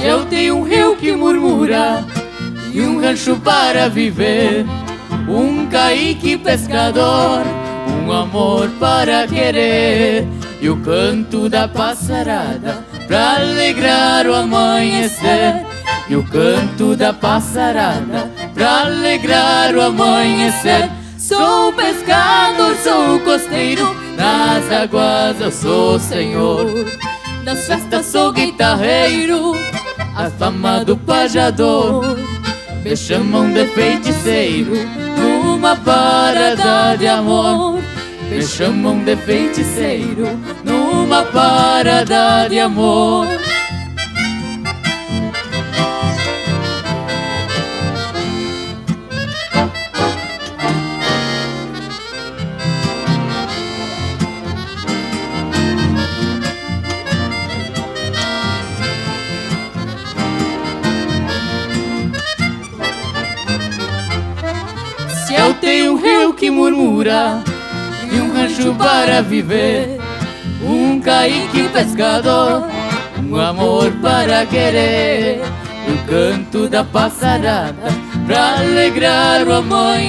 Se eu tenho um rio que murmura e um rancho para viver, um caíque pescador, um amor para querer, e o canto da passarada pra alegrar o amanhecer, e o canto da passarada pra alegrar o amanhecer. Sou pescador, sou costeiro, nas águas eu sou senhor, nas festas sou guitarreiro, afamado pajador. Me chamam de feiticeiro numa parada de amor, me chamam de feiticeiro numa parada de amor. Se eu tenho um rio que murmura e um rancho para viver, um caíque pescador, um amor para querer, e o canto da passarada pra alegrar o amanhã.